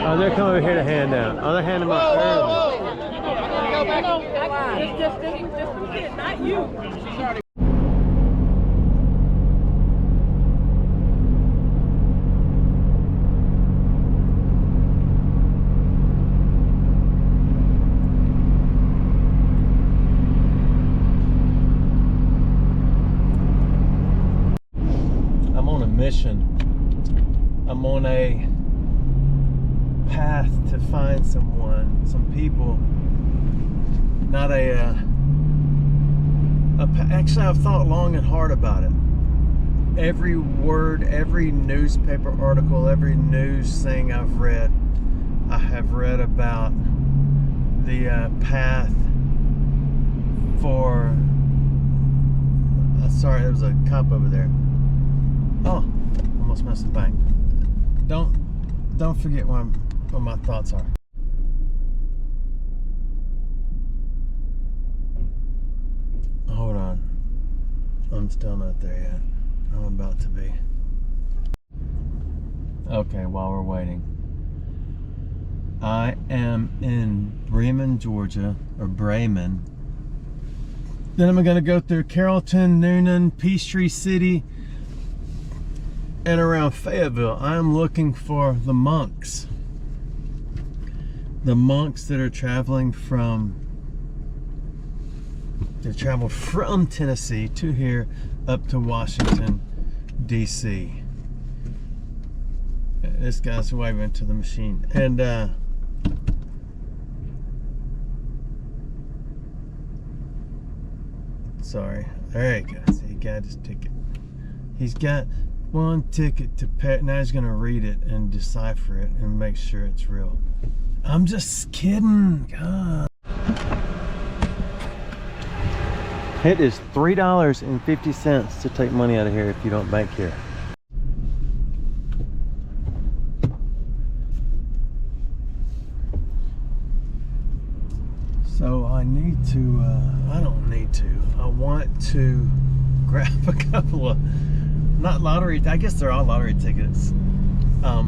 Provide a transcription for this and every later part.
Oh, they're coming over here to hand out. Oh, they're handing them out early. Go back. Just a minute, not you. I'm on a mission. I'm on a path to find someone, some people. Not actually, I've thought long and hard about it. Every word, every newspaper article, every news thing I've read, I have read about the path for. Sorry, there was a cop over there. Oh, almost missed the bank. Don't forget what my thoughts are. Hold on. I'm still not there yet. I'm about to be. Okay, while we're waiting. I am in Bremen, Georgia, or Bremen. Then I'm gonna go through Carrollton, Noonan, Peachtree City, and around Fayetteville. I'm looking for the monks. The monks that are traveling they traveled from Tennessee to here up to Washington, D.C. This guy's waving to the machine. And sorry. There you go. See, he got his ticket. He's got one ticket to pay. Now he's gonna read it and decipher it and make sure it's real. I'm just kidding. God. It is $3.50 to take money out of here if you don't bank here. So I need to, I don't need to, I want to grab a couple of, not lottery, I guess they're all lottery tickets. I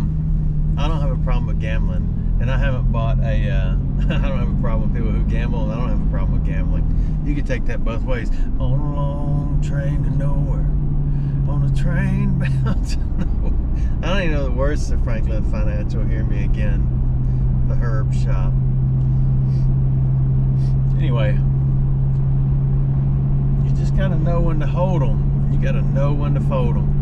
don't have a problem with gambling, and I haven't bought a, I don't have a problem with people who gamble, and I don't have a problem with gambling. You can take that both ways. On a long train to nowhere, on a train bound to nowhere. I don't even know the words to Franklin Financial, Hear Me Again, The Herb Shop. Anyway, you just gotta know when to hold them. You gotta know when to fold them.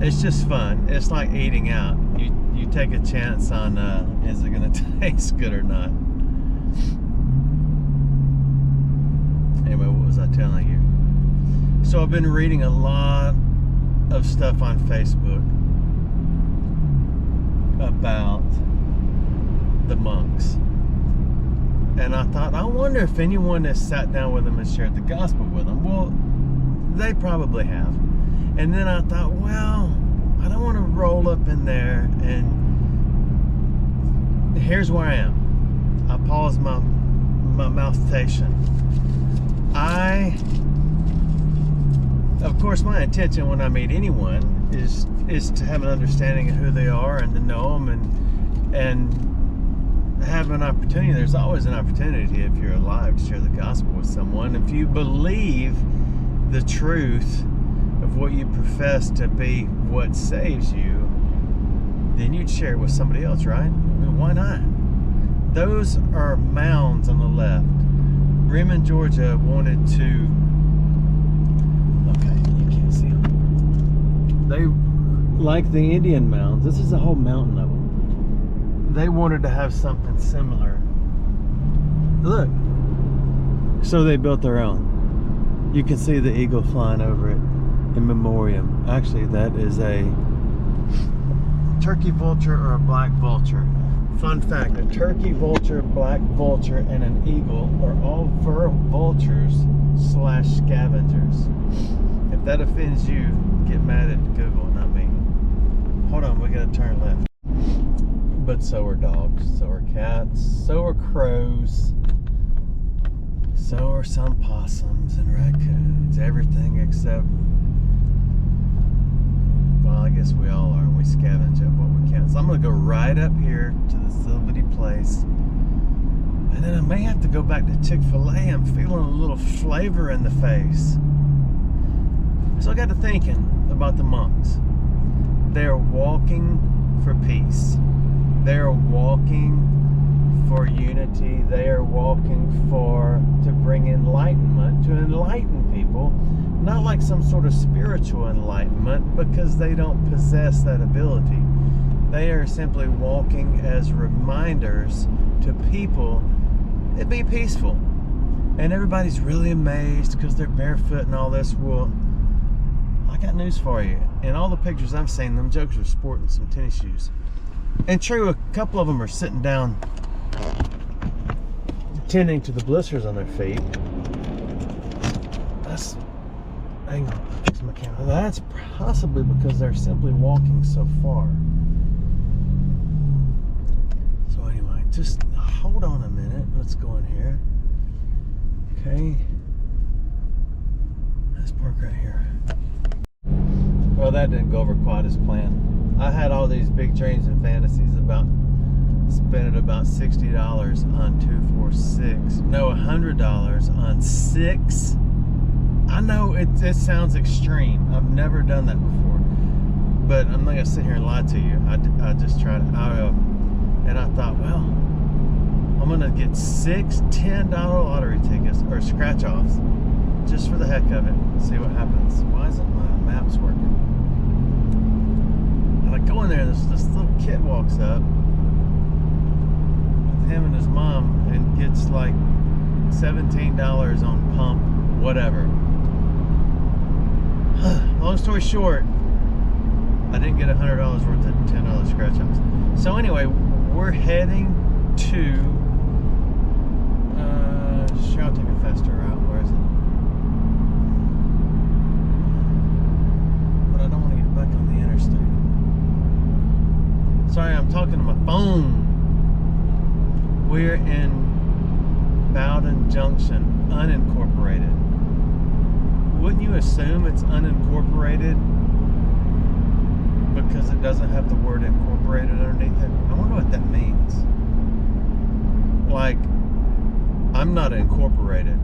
It's just fun. It's like eating out. You take a chance on is it gonna taste good or not. Anyway, what was I telling you? So I've been reading a lot of stuff on Facebook about the monks. And I thought, I wonder if anyone has sat down with them and shared the gospel with them. Well, they probably have. And then I thought, well, I don't want to roll up in there, and here's where I am. I paused my mouthtation. Of course, my intention when I meet anyone is to have an understanding of who they are and to know them and have an opportunity. There's always an opportunity if you're alive to share the gospel with someone. If you believe the truth of what you profess to be what saves you, then you'd share it with somebody else, right? I mean, why not? Those are mounds on the left. Bremen, Georgia wanted to, okay, you can't see them. They, like the Indian mounds, this is a whole mountain of them. They wanted to have something similar. Look, so they built their own. You can see the eagle flying over it in memoriam. Actually, that is a turkey vulture or a black vulture. Fun fact, a turkey vulture, black vulture, and an eagle are all vultures / scavengers. If that offends you, get mad at Google, not me. Hold on, we gotta turn left. But so are dogs, so are cats, so are crows, so are some possums and raccoons, everything except, well, I guess we all are. We scavenge So I'm gonna go right up here to this little bitty place. And then I may have to go back to Chick-fil-A. I'm feeling a little flavor in the face. So I got to thinking about the monks. They're walking for peace. They're walking for unity. They are walking to bring enlightenment, to enlighten people. Not like some sort of spiritual enlightenment, because they don't possess that ability. They are simply walking as reminders to people to be peaceful. And everybody's really amazed because they're barefoot and all this. Well, I got news for you. In all the pictures I've seen, them jokers are sporting some tennis shoes. And true, a couple of them are sitting down tending to the blisters on their feet. Hang on, fix my camera. That's possibly because they're simply walking so far. So anyway, just hold on a minute. Let's go in here. Okay. Let's park right here. Well, that didn't go over quite as planned. I had all these big dreams and fantasies about spending about $60 on 246. No, $100 on 6. I know it sounds extreme. I've never done that before. But I'm not going to sit here and lie to you. I just tried it. And I thought, well, I'm going to get 6 $10 lottery tickets or scratch-offs just for the heck of it. See what happens. Why isn't my maps working? And I go in there, this little kid walks up with him and his mom and gets like $17 on pump, whatever. Long story short, I didn't get $100 worth of $10 scratch-offs. So anyway, we're heading to, shall I take a faster route? Where is it? But I don't want to get back on the interstate. Sorry, I'm talking to my phone. We're in Bowden Junction, unincorporated. Wouldn't you assume it's unincorporated because it doesn't have the word incorporated underneath it? I wonder what that means. Like, I'm not incorporated.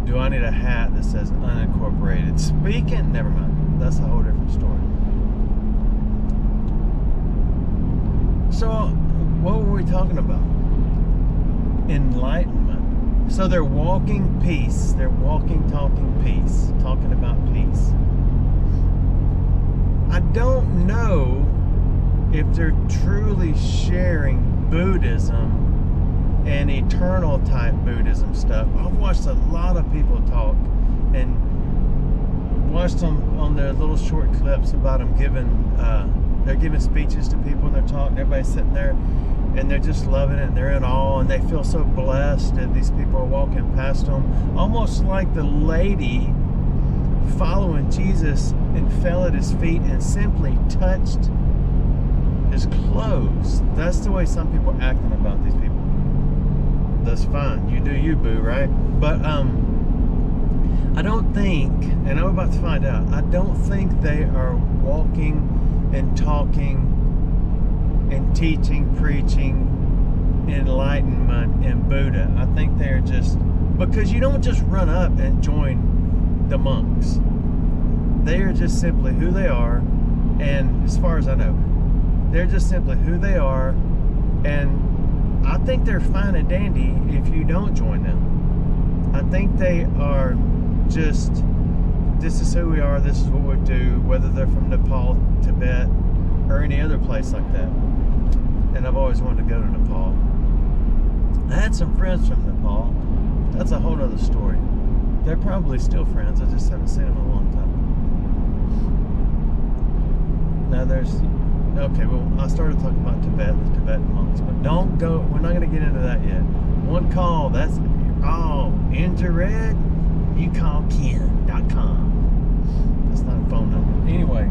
Do I need a hat that says unincorporated? Speaking, never mind. That's a whole different story. So, what were we talking about? Enlightenment. So they're walking peace. They're walking, talking peace. Talking about peace. I don't know if they're truly sharing Buddhism and eternal type Buddhism stuff. I've watched a lot of people talk and watched them on their little short clips about them they're giving speeches to people and they're talking, everybody's sitting there and they're just loving it and they're in awe and they feel so blessed that these people are walking past them, almost like the lady following Jesus and fell at his feet and simply touched his clothes. That's the way some people are acting about these people. That's fine. You do you, boo, right? But I don't think, and I'm about to find out, I don't think they are walking and talking and teaching, preaching enlightenment and Buddha. I think they're just, because you don't just run up and join the monks. They are just simply who they are, and as far as I know, they're just simply who they are, and I think they're fine and dandy if you don't join them. I think they are just, this is who we are, this is what we do, whether they're from Nepal, Tibet, or any other place like that. And I've always wanted to go to Nepal. I had some friends from Nepal. That's a whole other story. They're probably still friends, I just haven't seen them in a long time. Now there's, okay, well, I started talking about Tibet, the Tibetan monks, but don't go, we're not going to get into that yet. One call, that's, oh, infrared, you call Ken.com. That's not a phone number. Anyway,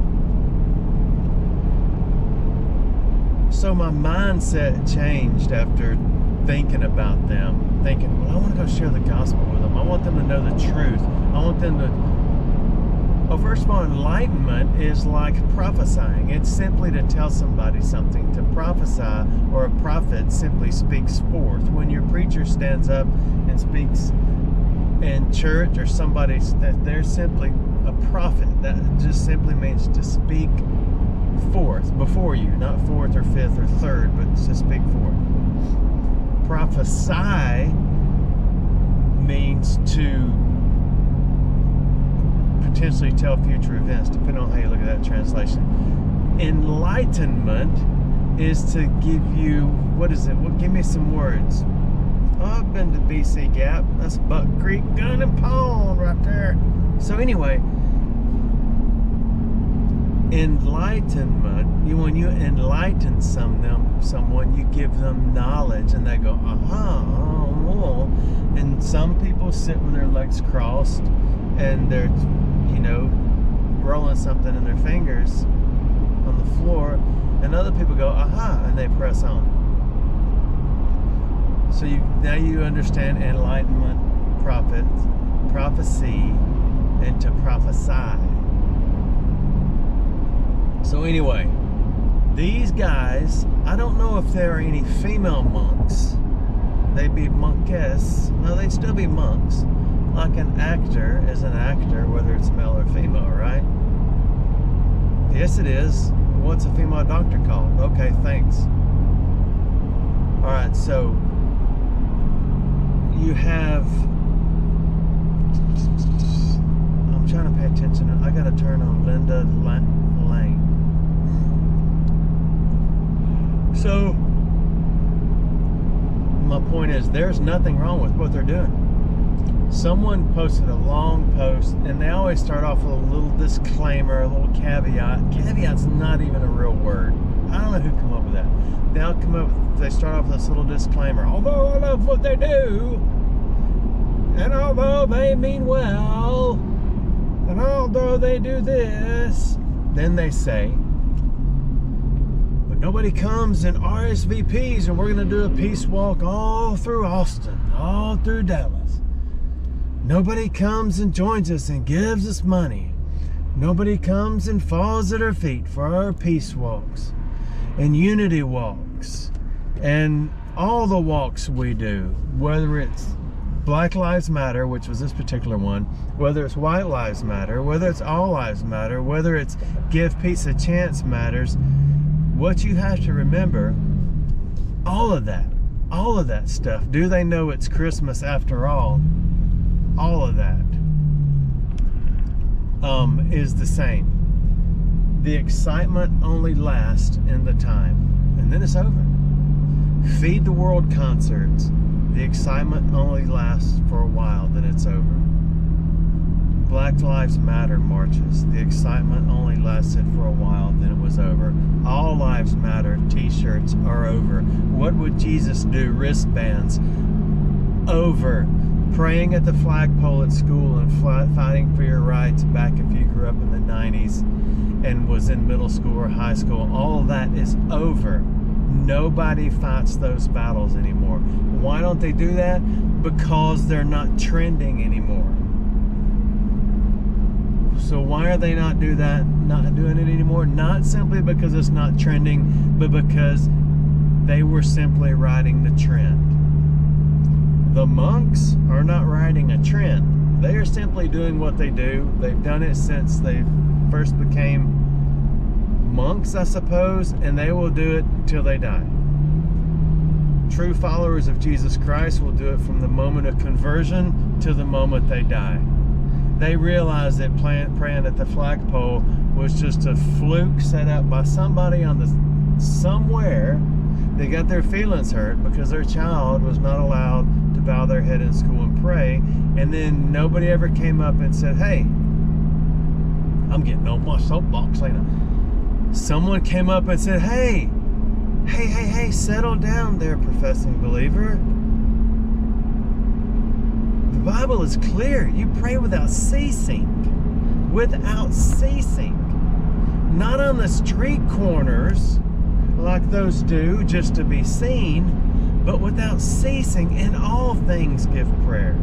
so my mindset changed after thinking about them, thinking, well, I want to go share the gospel with them. I want them to know the truth. I want them to Well, first of all, enlightenment is like prophesying. It's simply to tell somebody something. To prophesy, or a prophet simply speaks forth. When your preacher stands up and speaks in church, or somebody, that they're simply a prophet. That just simply means to speak forth before you, not fourth or fifth or third, but to speak forth. Prophesy means to potentially tell future events, depending on how you look at that translation. Enlightenment is to give you, what is it? Well, give me some words. Oh, I've been to BC Gap. That's Buck Creek Gun and Pond right there. So anyway, enlightenment, when you enlighten someone, you give them knowledge, and they go, oh. And some people sit with their legs crossed, and they're, rolling something in their fingers on the floor, and other people go, and they press on. So now you understand enlightenment, prophecy, and to prophesy. So anyway, these guys, I don't know if there are any female monks. They'd be monkess. No, they'd still be monks. Like an actor is an actor, whether it's male or female, right? Yes, it is. What's a female doctor called? Okay, thanks. All right, so you have... I'm trying to pay attention. I got to turn on Linda Lane. So, my point is, there's nothing wrong with what they're doing. Someone posted a long post, and they always start off with a little disclaimer, a little caveat. Caveat's not even a real word. I don't know who come up with that. They start off with this little disclaimer. Although I love what they do, and although they mean well, and although they do this, then they say, but nobody comes in RSVPs, and we're going to do a peace walk all through Austin, all through Dallas. Nobody comes and joins us and gives us money. Nobody comes and falls at our feet for our peace walks and unity walks and all the walks we do, whether it's Black Lives Matter, which was this particular one, whether it's White Lives Matter, whether it's All Lives Matter, whether it's Give Peace a Chance matters. What you have to remember, all of that stuff. Do they know it's Christmas after all? All of that is the same. The excitement only lasts in the time, and then it's over. Feed the World concerts. The excitement only lasts for a while, then it's over. Black Lives Matter marches. The excitement only lasted for a while, then it was over. All Lives Matter t-shirts are over. What would Jesus do? Wristbands. Over. Praying at the flagpole at school and fighting for your rights back if you grew up in the 90s and was in middle school or high school. All of that is over. Nobody fights those battles anymore. Why don't they do that? Because they're not trending anymore. So why are they not doing it anymore? Not simply because it's not trending, but because they were simply riding the trend. The monks are not riding a trend. They are simply doing what they do. They've done it since they first became monks, I suppose, and they will do it till they die. True followers of Jesus Christ will do it from the moment of conversion to the moment they die. They realize that praying at the flagpole was just a fluke set up by somebody somewhere. They got their feelings hurt because their child was not allowed to bow their head in school and pray, and then nobody ever came up and said, hey, I'm getting on my soapbox, ain't I? Someone came up and said, hey, settle down there, professing believer. The Bible is clear. You pray without ceasing. Without ceasing. Not on the street corners like those do just to be seen, but without ceasing. In all things give prayer.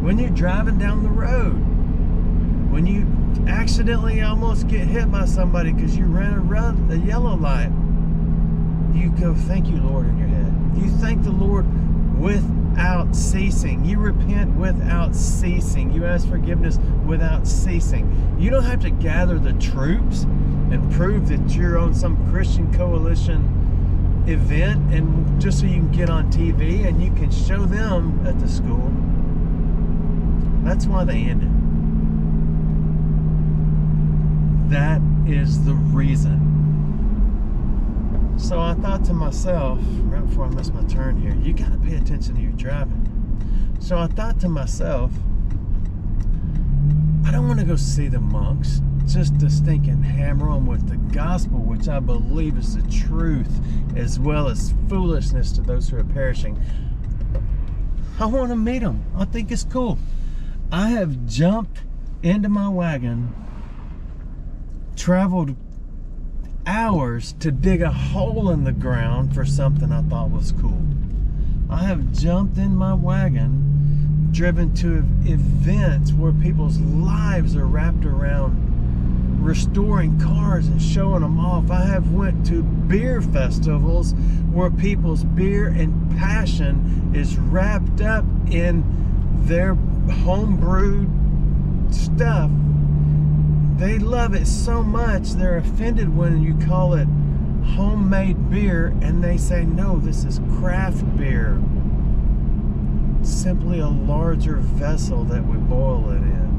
When you're driving down the road, When you accidentally almost get hit by somebody because you ran a yellow light, you go, thank you, Lord, in your head. You thank the Lord without ceasing. You repent without ceasing. You ask forgiveness without ceasing. You don't have to gather the troops and prove that you're on some Christian coalition event and just so you can get on TV and you can show them at the school. That's why they ended. That is the reason. So I thought to myself, right before I missed my turn here, you got to pay attention to your driving. So I thought to myself, I don't want to go see the monks just to stinking hammer them with the gospel, which I believe is the truth, as well as foolishness to those who are perishing. I want to meet them. I think it's cool. I have jumped into my wagon, traveled hours to dig a hole in the ground for something I thought was cool. I have jumped in my wagon, driven to events where people's lives are wrapped around restoring cars and showing them off. I have went to beer festivals where people's beer and passion is wrapped up in their homebrewed stuff. They love it so much, they're offended when you call it homemade beer and they say, no, this is craft beer. Simply a larger vessel that we boil it in.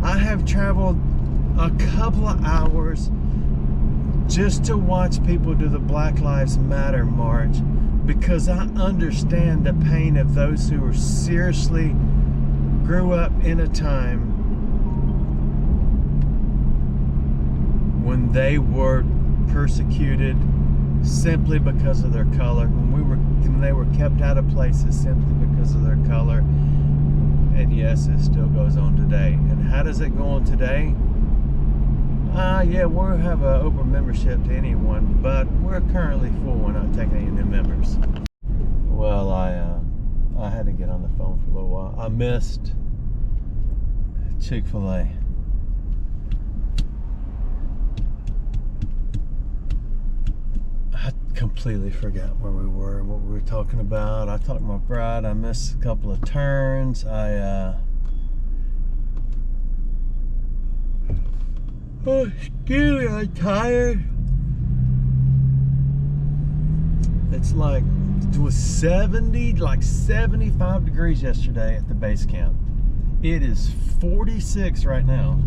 I have traveled a couple of hours just to watch people do the Black Lives Matter march because I understand the pain of those who are seriously grew up in a time when they were persecuted simply because of their color, when they were kept out of places simply because of their color. And yes, it still goes on today. And how does it go on today? Yeah, we'll have an open membership to anyone, but we're currently full. We're not taking any new members. Well, I had to get on the phone for a little while. I missed Chick-fil-A. I completely forgot where we were and what we were talking about. I talked to my bride. I missed a couple of turns. Oh, excuse me, I'm tired. It's like, it was 75 degrees yesterday at the base camp. It is 46 right now,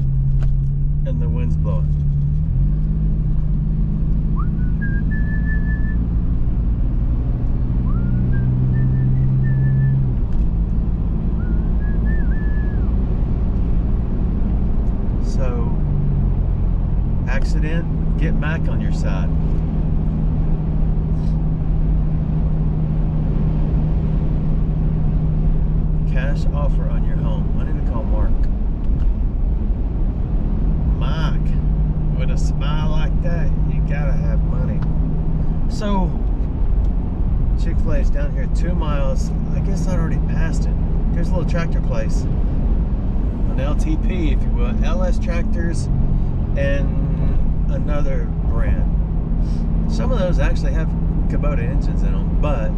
and the wind's blowing. So, accident, get back on your side. Cash offer on your home. I need to call Mark. Mark, with a smile like that, you gotta have money. So, Chick-fil-A is down here 2 miles. I guess I'd already passed it. Here's a little tractor place. An LTP, if you will. LS Tractors and another brand. Some of those actually have Kubota engines in them, but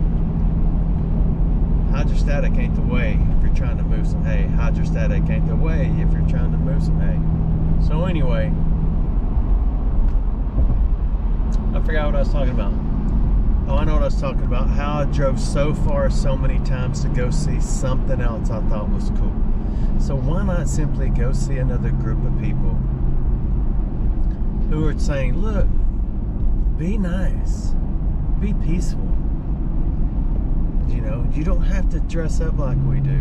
hydrostatic ain't the way if you're trying to move some hay. Hydrostatic ain't the way if you're trying to move some hay. So anyway, I forgot what I was talking about. Oh, I know what I was talking about. How I drove so far so many times to go see something else I thought was cool. So why not simply go see another group of people who are saying, look, be nice, be peaceful. You know, you don't have to dress up like we do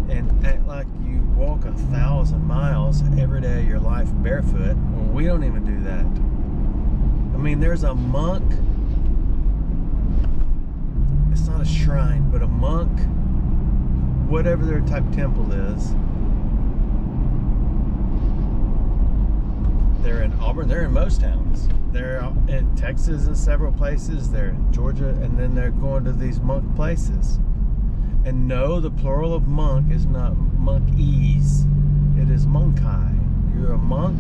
and act like you walk 1,000 miles every day of your life barefoot. Well, we don't even do that. I mean, there's a monk. It's not a shrine, but a monk, whatever their type temple is. They're in Auburn, they're in most towns. They're in Texas in several places, they're in Georgia, and then they're going to these monk places. And no, the plural of monk is not monkeys. It is monkai. You're a monk.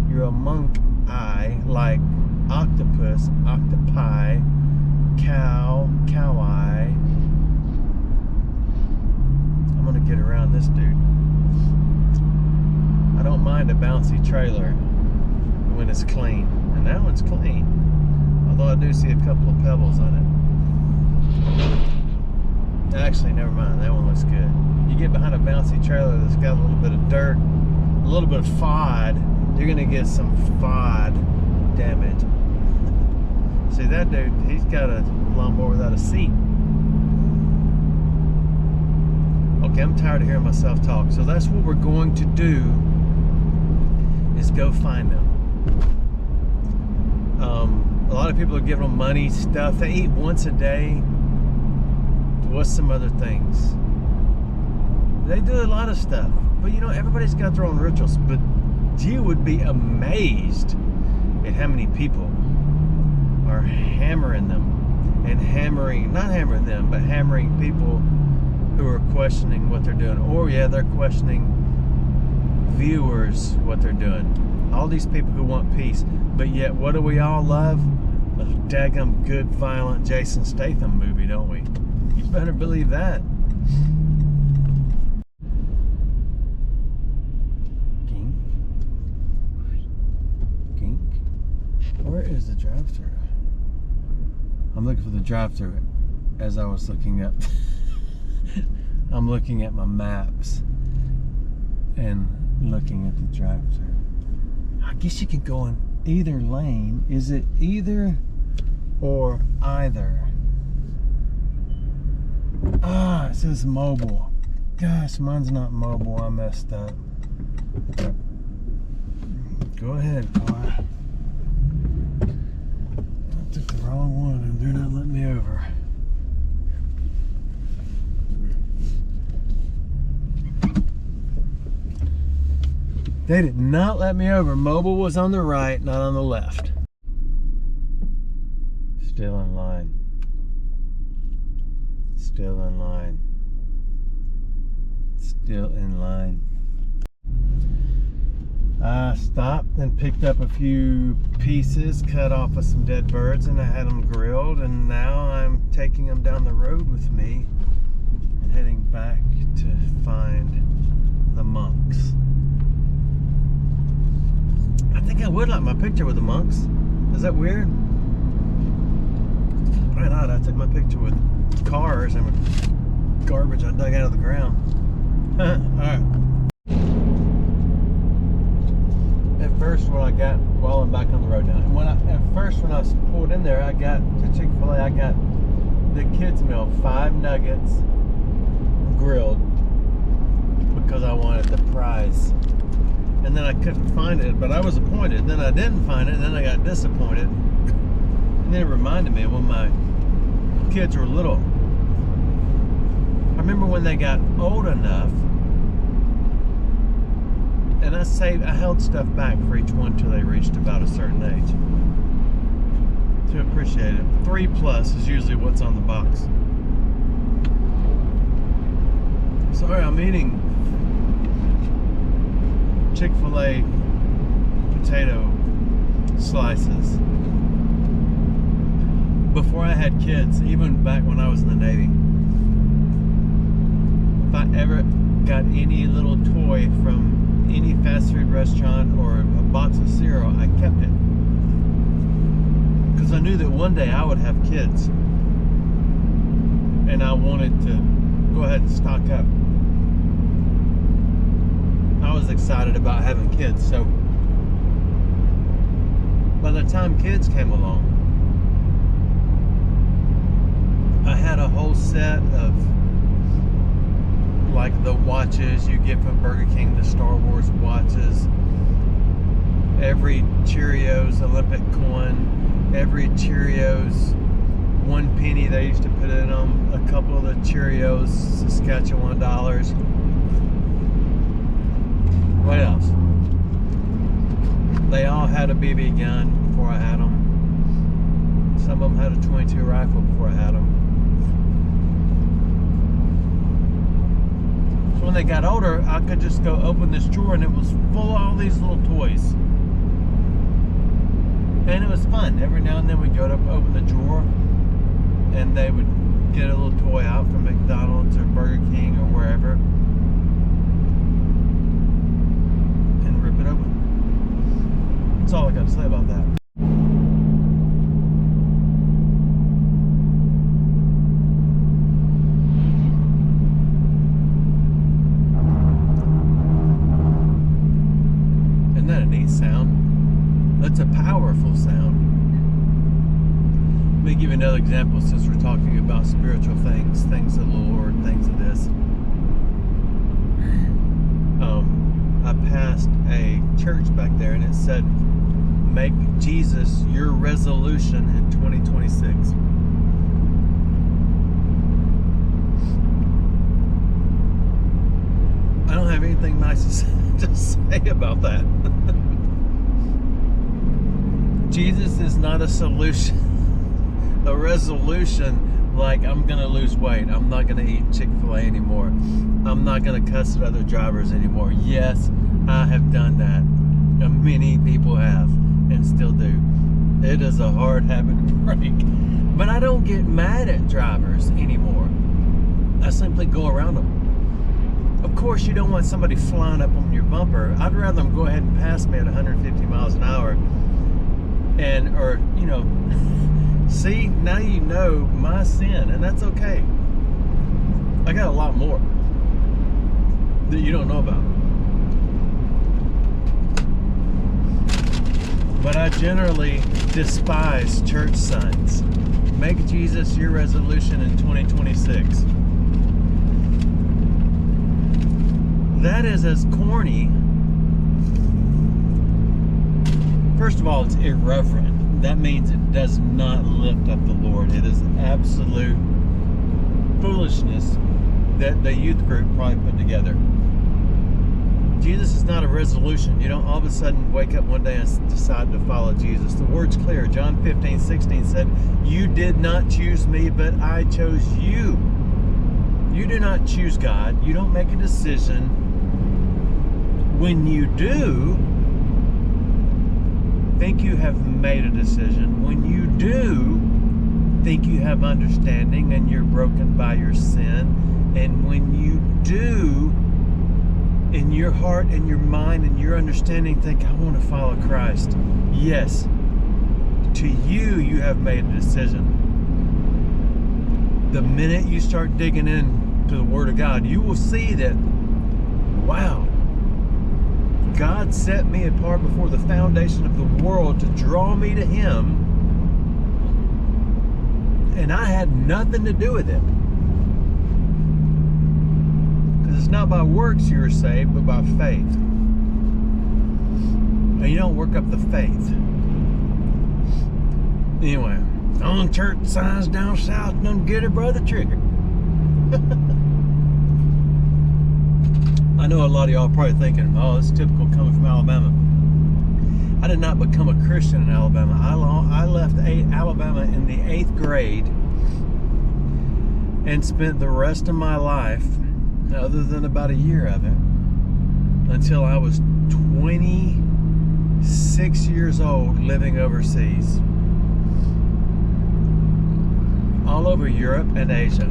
You're a monk-eye, like octopus, octopi, cow, cow-eye. I'm gonna get around this dude. I don't mind a bouncy trailer when it's clean. And that one's clean. Although I do see a couple of pebbles on it. Actually, never mind. That one looks good. You get behind a bouncy trailer that's got a little bit of dirt, a little bit of FOD, you're going to get some FOD damage. See, that dude, he's got a lawnmower without a seat. Okay, I'm tired of hearing myself talk. So that's what we're going to do, is go find them. A lot of people are giving them money, stuff. They eat once a day. What's some other things? They do a lot of stuff. But you know, everybody's got their own rituals. But you would be amazed at how many people are hammering them. And hammering, not hammering them, but hammering people who are questioning what they're doing. Or yeah, they're questioning viewers what they're doing. All these people who want peace. But yet, what do we all love? A daggum good, violent Jason Statham movie, don't we? You better believe that. Gink. Gink. Where is the drive-thru? I'm looking for the drive-thru as I was looking up. I'm looking at my maps and looking at the drive-thru. I guess you can go in either lane. Is it either or either? Ah, it says mobile. Gosh, mine's not mobile. I messed up. Go ahead, car. I took the wrong one and they're not letting me over. They did not let me over. Mobile was on the right, not on the left. Still in line. Still in line. Still in line. I stopped and picked up a few pieces, cut off of some dead birds, and I had them grilled, and now I'm taking them down the road with me and heading back to find the monks. I think I would like my picture with the monks. Is that weird? Why not? I took my picture with cars and with garbage I dug out of the ground. Alright. At first, when I got, while I'm back on the road now, when I pulled in there, I got to Chick-fil-A, I got the kids' meal, 5 nuggets grilled, because I wanted the prize. And then I couldn't find it, but I was appointed. Then I didn't find it, and then I got disappointed. And then it reminded me of when my kids were little. I remember when they got old enough, and I held stuff back for each one till they reached about a certain age to appreciate it. 3+ is usually what's on the box. Sorry, I'm eating Chick-fil-A potato slices. Before I had kids, even back when I was in the Navy, if I ever got any little toy from any fast food restaurant or a box of cereal, I kept it. Because I knew that one day I would have kids. And I wanted to go ahead and stock up. I was excited about having kids, so by the time kids came along, I had a whole set of like the watches you get from Burger King, the Star Wars watches, every Cheerios Olympic coin, every Cheerios 1 penny they used to put in them, a couple of the Cheerios Saskatchewan dollars. What else? They all had a BB gun before I had them. Some of them had a .22 rifle before I had them. when they got older, I could just go open this drawer and it was full of all these little toys. And it was fun. Every now and then we'd go to open the drawer and they would get a little toy out from McDonald's or Burger King or wherever and rip it open. That's all I got to say about that. Isn't that a neat sound? That's a powerful sound. Let me give you another example since we're talking about spiritual things, things of the Lord, things of this. I passed a church back there and it said, make Jesus your resolution in 2026. I don't have anything nice to say about that. Jesus is not a solution, a resolution like I'm going to lose weight. I'm not going to eat Chick-fil-A anymore. I'm not going to cuss at other drivers anymore. Yes, I have done that. And many people have and still do. It is a hard habit to break. But I don't get mad at drivers anymore. I simply go around them. Of course, you don't want somebody flying up on your bumper. I'd rather them go ahead and pass me at 150 miles an hour. And, or, you know, see, now you know my sin, and that's okay. I got a lot more that you don't know about. But I generally despise church signs. Make Jesus your resolution in 2026. That is as corny. First of all, it's irreverent. That means it does not lift up the Lord. It is absolute foolishness that the youth group probably put together. Jesus is not a resolution. You don't all of a sudden wake up one day and decide to follow Jesus. The word's clear. John 15:16 said, you did not choose me, but I chose you. You do not choose God. You don't make a decision. When you do, think you have made a decision. When you do, think you have understanding and you're broken by your sin. And when you do, in your heart and your mind and your understanding, think, I want to follow Christ. Yes, to you, you have made a decision. The minute you start digging into the Word of God, you will see that, wow, God set me apart before the foundation of the world to draw me to Him, and I had nothing to do with it. Because it's not by works you are saved, but by faith. And you don't work up the faith. Anyway, on church signs down south, none get it, brother trigger. I know a lot of y'all are probably thinking, oh, it's typical coming from Alabama. I did not become a Christian in Alabama. I left Alabama in the 8th grade and spent the rest of my life, other than about a year of it, until I was 26 years old living overseas. All over Europe and Asia.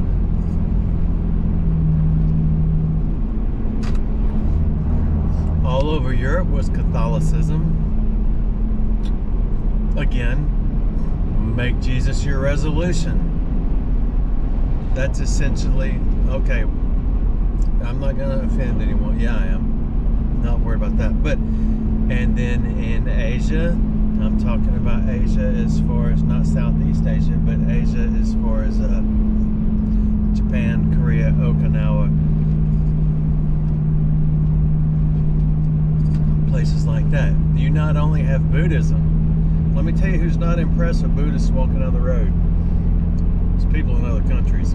All over Europe was Catholicism. Again, make Jesus your resolution. That's essentially, okay, I'm not going to offend anyone. Yeah, I am. Not worried about that. But, and then in Asia, I'm talking about Asia as far as not Southeast Asia, but Asia as far as Japan, Korea, Okinawa, places like that. You not only have Buddhism. Let me tell you who's not impressed with Buddhists walking down the road. It's people in other countries.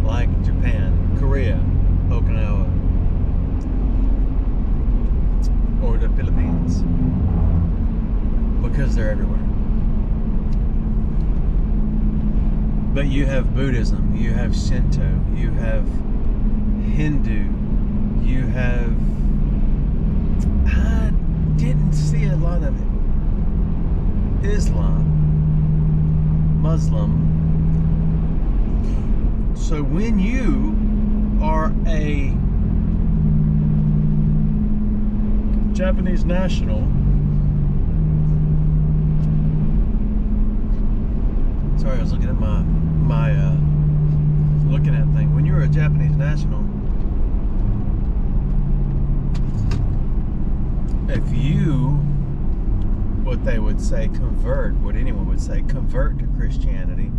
Like Japan, Korea, Okinawa, or the Philippines. Because they're everywhere. But you have Buddhism, you have Shinto, you have Hindu, you have, I didn't see a lot of it, Islam, Muslim. So when you are a Japanese national, sorry, I was looking at my looking at thing. When you're a Japanese national, if you, what they would say, convert, what anyone would say, convert to Christianity.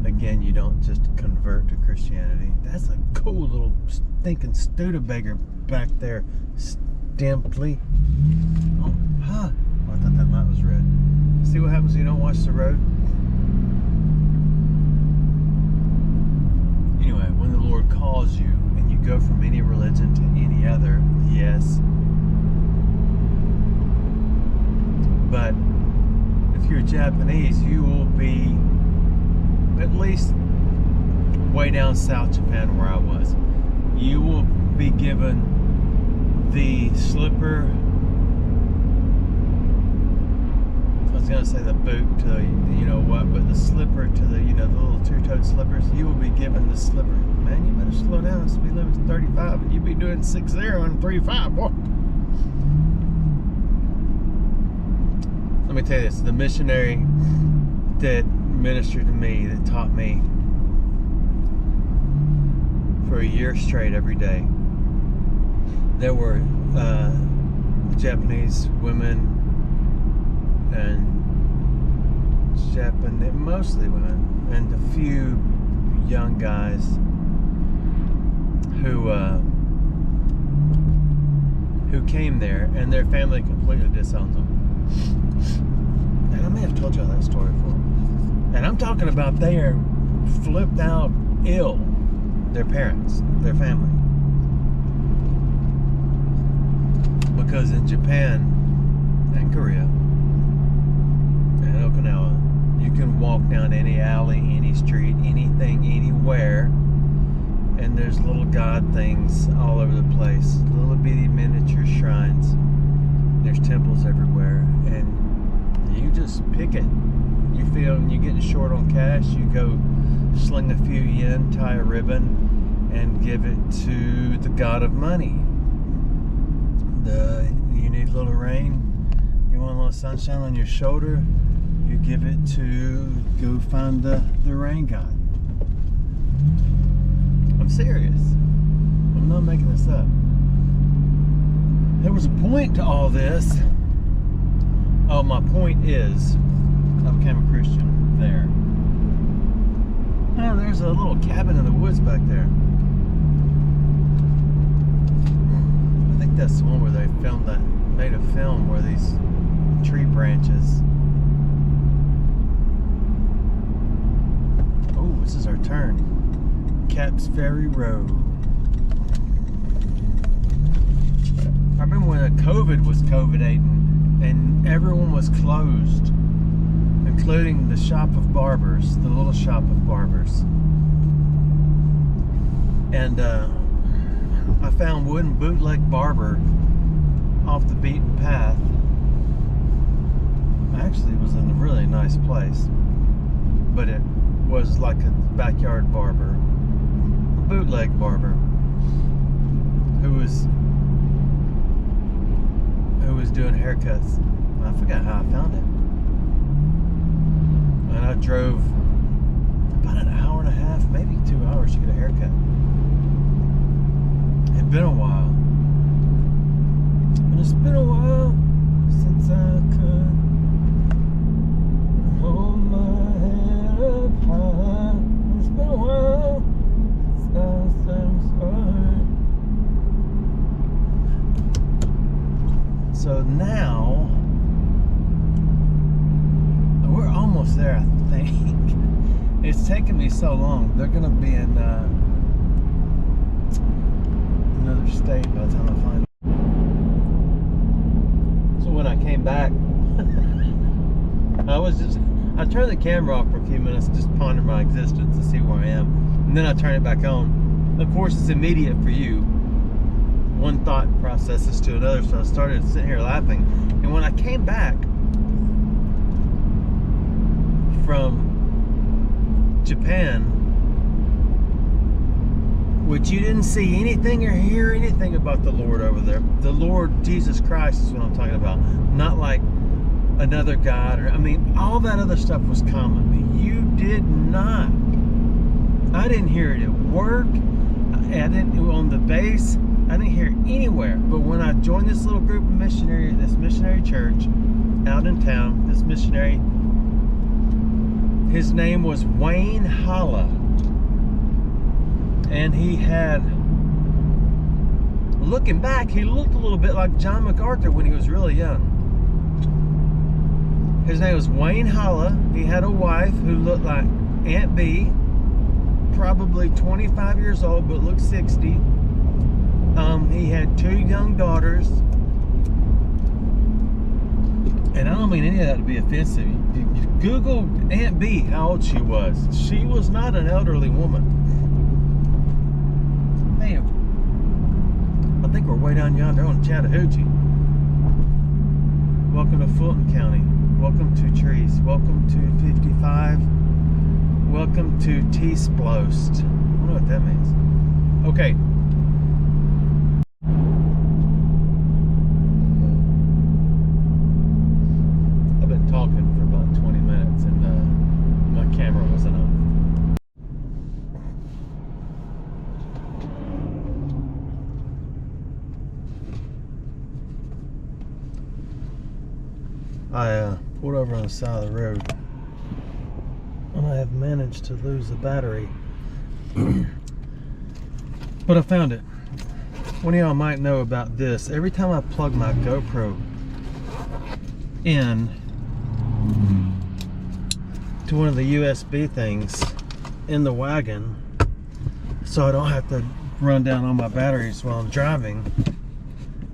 Again, you don't just convert to Christianity. That's a cool little stinking Studebaker back there, Stimply. Oh, huh. Oh, I thought that light was red. See what happens when you don't watch the road? Anyway, when the Lord calls you and you go from any religion to any other, yes. But if you're Japanese, you will be at least way down South Japan where I was. You will be given the slipper, I was gonna say the boot to the, you know what, but the slipper to the, you know, the little two-toed slippers. You will be given the slipper. Man, you better slow down. The speed limit's 35 and you be doing 60 and 35, boy. Let me tell you this, the missionary that ministered to me, that taught me for a year straight every day, there were Japanese women and mostly women, and a few young guys who came there, and their family completely disowned them. And I may have told y'all that story before. And I'm talking about they are flipped out ill, their parents, their family. Because in Japan and Korea and Okinawa, you can walk down any alley, any street, anything, anywhere, and there's little god things all over the place, little bitty miniature shrines. There's temples everywhere, and you just pick it. You feel when you're getting short on cash, you go sling a few yen, tie a ribbon, and give it to the god of money. You need a little rain, you want a little sunshine on your shoulder, you give it to go find the rain god. I'm serious. I'm not making this up. There was a point to all this. Oh, my point is, I became a Christian there. Oh, there's a little cabin in the woods back there. I think that's the one where they filmed that, made a film where these tree branches. Oh, this is our turn. Caps Ferry Road. I remember when COVID was COVID-ating and everyone was closed, including the shop of barbers, the little shop of barbers. And I found one bootleg barber off the beaten path. Actually, it was in a really nice place, but it was like a backyard barber, a bootleg barber, who was doing haircuts. I forgot how I found it. And I drove about an hour and a half, maybe 2 hours to get a haircut. It's been a while. And it's been a while since I could hold my head up high. It's been a while since I said I'm sorry. So now we're almost there, I think. It's taken me so long. They're gonna be in another state by the time I find it. So when I came back, I turned the camera off for a few minutes, just pondered my existence to see where I am, and then I turned it back on. Of course, it's immediate for you. One thought processes to another, so I started sitting here laughing. And when I came back from Japan, which you didn't see anything or hear anything about the Lord over there. The Lord Jesus Christ is what I'm talking about. Not like another God, or I mean, all that other stuff was common, but you did not. I didn't hear it at work. I didn't on the base. I didn't hear it anywhere. But when I joined this little group of missionary church out in town, this missionary, his name was Wayne Holla, and he had, looking back, he looked a little bit like John MacArthur when he was really young. His name was Wayne Holla. He had a wife who looked like Aunt B, probably 25 years old, but looked 60. He had 2 young daughters. And I don't mean any of that to be offensive. You Google Aunt B, how old she was. She was not an elderly woman. Hey, I think we're way down yonder on Chattahoochee. Welcome to Fulton County. Welcome to trees. Welcome to 55. Welcome to T-Splost. I don't know what that means. Okay. I've been talking for about 20 minutes and my camera wasn't on. I pulled over on the side of the road and I have managed to lose the battery. But I found it. One of y'all might know about this. Every time I plug my GoPro in to one of the USB things in the wagon, so I don't have to run down all my batteries while I'm driving,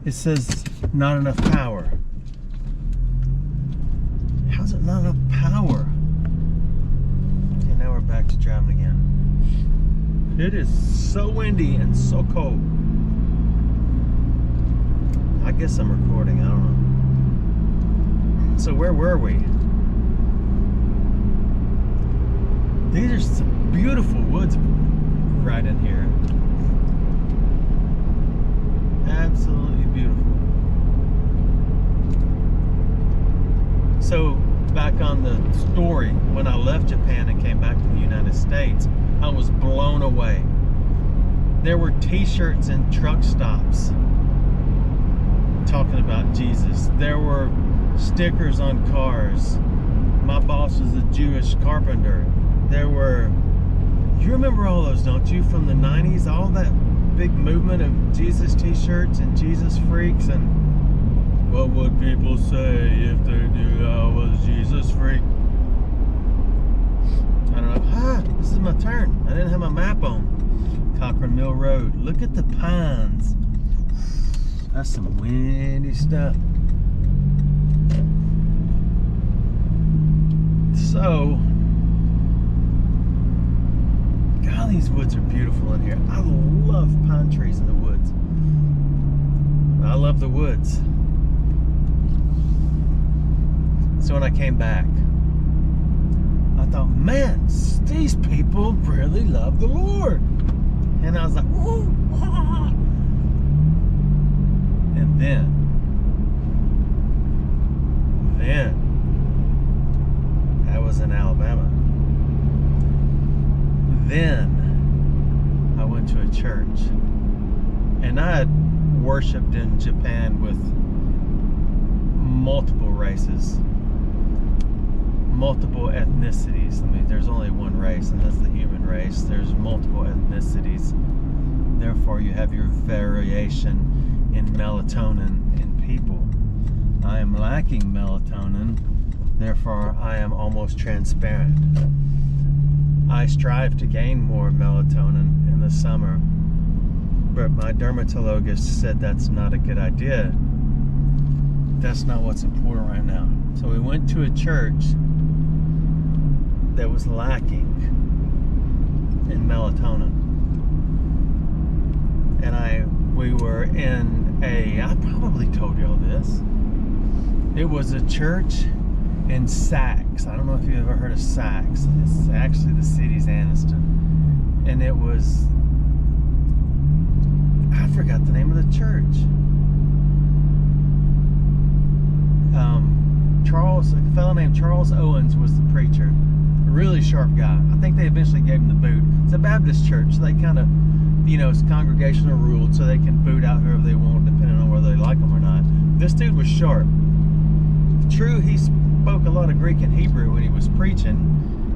it says not enough power. How's it not enough power? Okay, now we're back to driving again. It is so windy and so cold. I guess I'm recording, I don't know. So where were we? These are some beautiful woods right in here. Absolutely beautiful. So back on the story, when I left Japan and came back to the United States, I was blown away. There were t-shirts in truck stops talking about Jesus. There were stickers on cars. My boss was a Jewish carpenter. There were, you remember all those, don't you, from the 90s? All that big movement of Jesus t-shirts and Jesus freaks, and what would people say if they knew I was Jesus freak? I don't know. Ah, this is my turn. I didn't have my map on. Cochrane Mill Road. Look at the pines. That's some windy stuff. So, God, these woods are beautiful in here. I love pine trees in the woods. I love the woods. So when I came back, I thought, man, these people really love the Lord. And I was like, ooh, ah. And then I was in Alabama. Then I went to a church, and I had worshipped in Japan with multiple races, multiple ethnicities. I mean, there's only one race, and that's the human race. There's multiple ethnicities. Therefore, you have your variation in melatonin in people. I am lacking melatonin. Therefore, I am almost transparent. I strive to gain more melatonin in the summer, but my dermatologist said that's not a good idea. That's not what's important right now. So we went to a church that was lacking in melatonin. and we were in I probably told y'all this. It was a church in Sachs. I don't know if you've ever heard of Sachs. It's actually the city's Anniston. And it was, I forgot the name of the church. A fellow named Charles Owens was the preacher. A really sharp guy. I think they eventually gave him the boot. It's a Baptist church. They kind of, it's congregational ruled, so they can boot out whoever they want, depending on whether they like them or not. This dude was sharp. True, he spoke a lot of Greek and Hebrew when he was preaching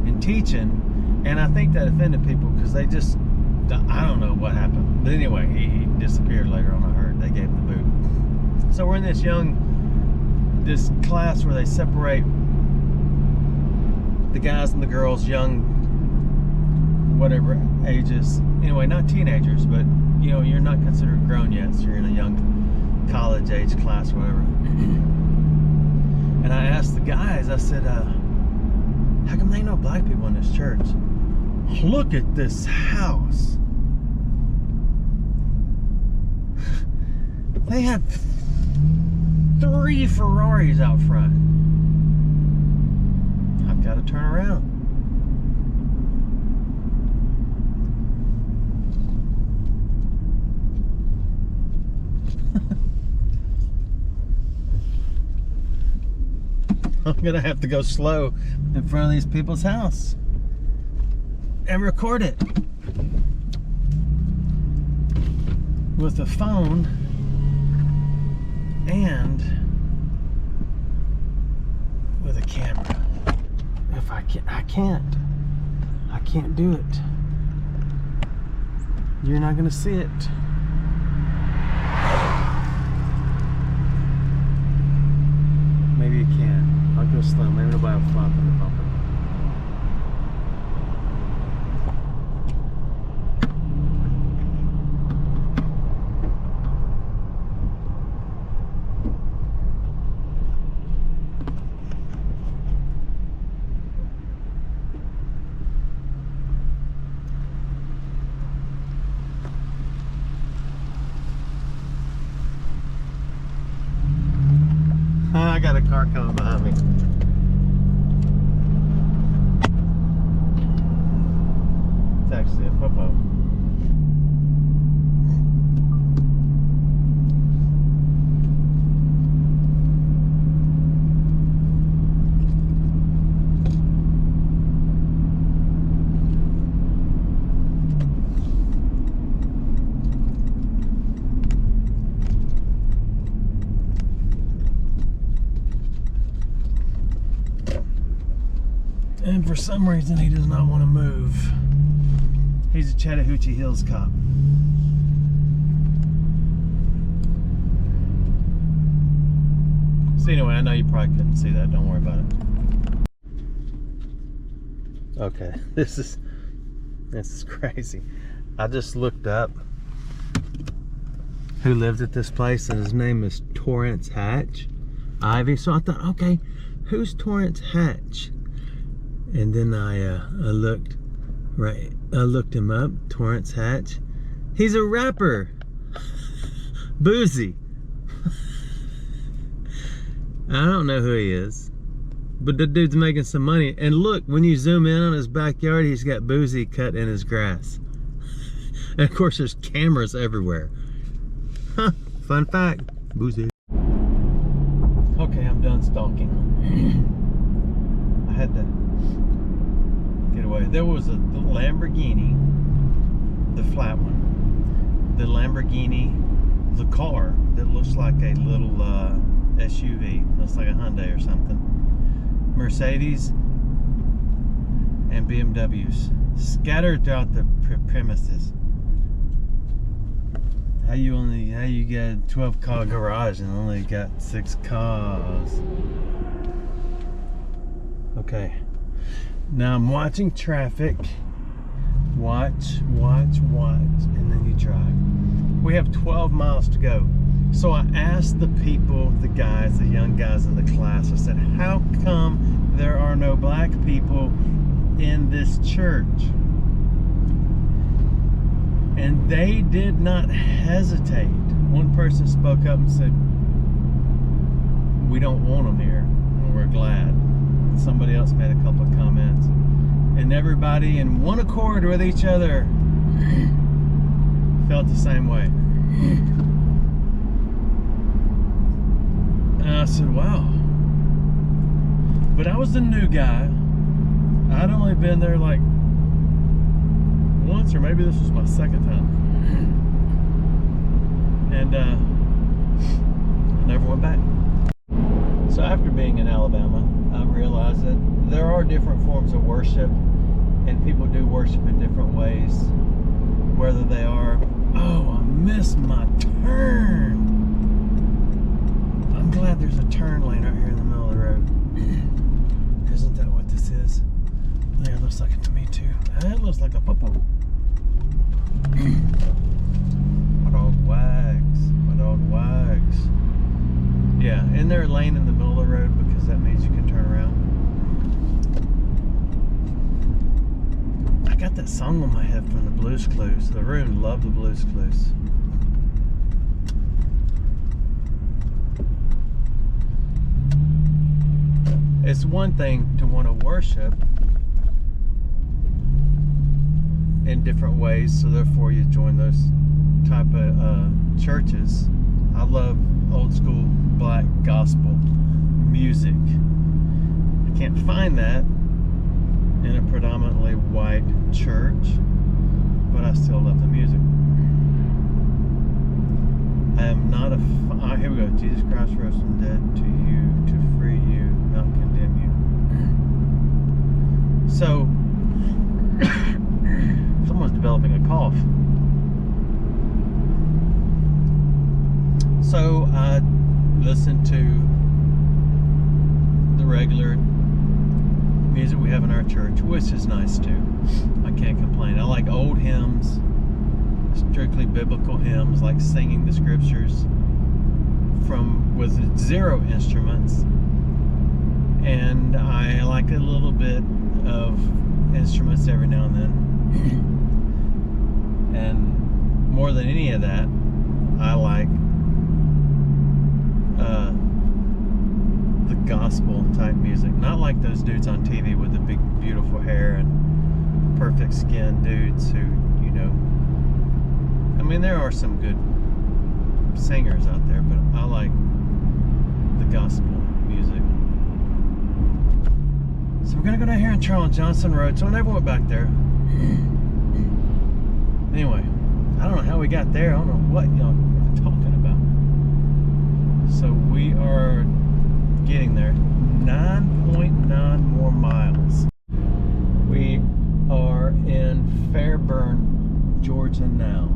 and teaching, and I think that offended people because they just, I don't know what happened. But anyway, he disappeared later on. I heard they gave him the boot. So we're in this class where they separate the guys and the girls, young, whatever ages. Anyway, not teenagers, but you're not considered grown yet, so you're in a young college age class or whatever. And I asked the guys, I said, how come they know black people in this church? Look at this house. They have 3 Ferraris out front. I've got to turn around. I'm gonna have to go slow in front of these people's house and record it with a phone and with a camera. If I can't do it. You're not gonna see it. Maybe you can. I'll go slow. Maybe nobody will flop in the bumper. I got a car coming behind me. It's actually a football. And for some reason, he does not want to move. He's a Chattahoochee Hills cop. So anyway, I know you probably couldn't see that. Don't worry about it. Okay, this is crazy. I just looked up who lived at this place, and his name is Torrance Hatch Ivy. So I thought, okay, who's Torrance Hatch? And then I looked him up. Torrance Hatch. He's a rapper. Boozy. I don't know who he is, but the dude's making some money. And look, when you zoom in on his backyard, he's got Boozy cut in his grass. And of course, there's cameras everywhere. Huh, fun fact. Boozy. Okay, I'm done stalking. I had to get away. There was the Lamborghini, the flat one. The Lamborghini, the car that looks like a little SUV, looks like a Hyundai or something. Mercedes and BMWs scattered throughout the premises. How you get a 12-car garage and only got 6 cars? Okay. Now I'm watching traffic. Watch, and then you drive. We have 12 miles to go. So I asked the people, the young guys in the class, I said, how come there are no black people in this church? And they did not hesitate. One person spoke up and said, "We don't want them here, and we're glad." And somebody else made a couple of comments. And everybody in one accord with each other felt the same way. And I said, wow. But I was the new guy. I'd only been there like once, or maybe this was my second time. And I never went back. So after being in Alabama, I realized that there are different forms of worship, and people do worship in different ways. Whether they are, oh, I missed my turn. I'm glad there's a turn lane right here in the middle of the road. Isn't that what this is? Yeah, it looks like it to me too. It looks like a popo. My dog wags. My dog wags. Yeah, isn't there a lane in the middle of the road because that means you can turn around? I got that song on my head from the Blues Clues. The room loved the Blues Clues. It's one thing to want to worship in different ways, so therefore you join those type of churches. I love old school black gospel music. I can't find that in a predominantly white church, but I still love the music. I am not a here we go. Jesus Christ rose from the dead to you, to free you, not condemn you. So someone's developing a cough. So I listen to the regular music we have in our church, which is nice too. I can't complain. I like old hymns, strictly biblical hymns, like singing the scriptures with 0 instruments. And I like a little bit of instruments every now and then. And more than any of that, I like the gospel type music. Not like those dudes on TV with the big beautiful hair and perfect skin dudes who, you know, I mean, there are some good singers out there, but I like the gospel music. So we're gonna go down here on Charles Johnson Road. So I never went back there. Anyway, I don't know how we got there. I don't know what y'all are talking about. So we are getting there. 9.9 more miles. We are in Fairburn, Georgia now.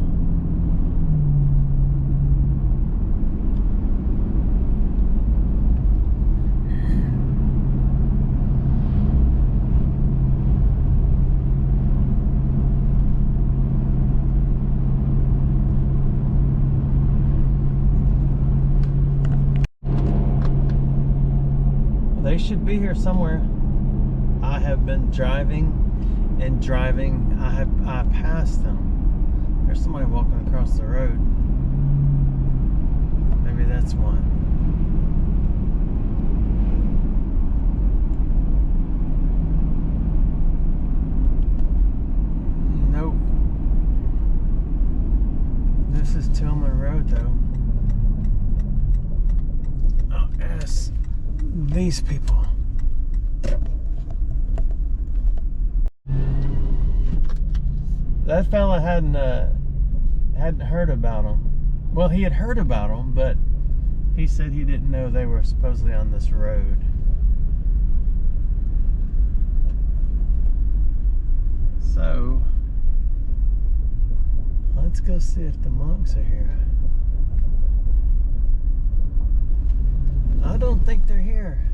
They should be here somewhere. I have been driving and driving. I passed them. There's somebody walking across the road. Maybe that's one. Nope. This is Tillman Road though. Oh, yes. These people. That fella hadn't heard about them. Well, he had heard about them, but he said he didn't know they were supposedly on this road. So let's go see if the monks are here. I don't think they're here.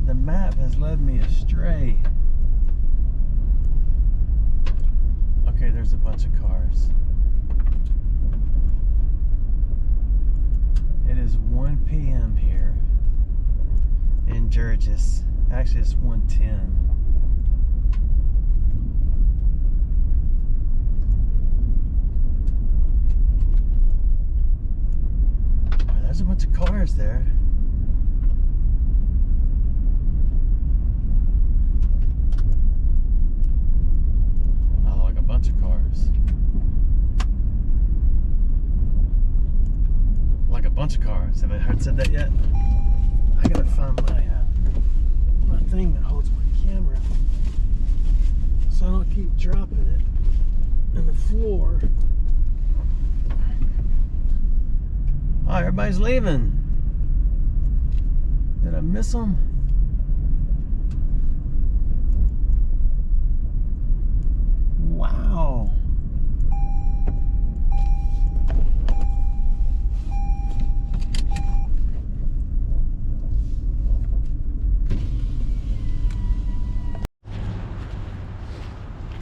The map has led me astray. Okay, there's a bunch of cars. It is 1 p.m. here in Georges. Actually, it's 1:10. There's a bunch of cars there. Oh, like a bunch of cars. Like a bunch of cars. Have I heard said that yet? I gotta find my thing that holds my camera so I don't keep dropping it in the floor. Oh, everybody's leaving. Did I miss them? Wow.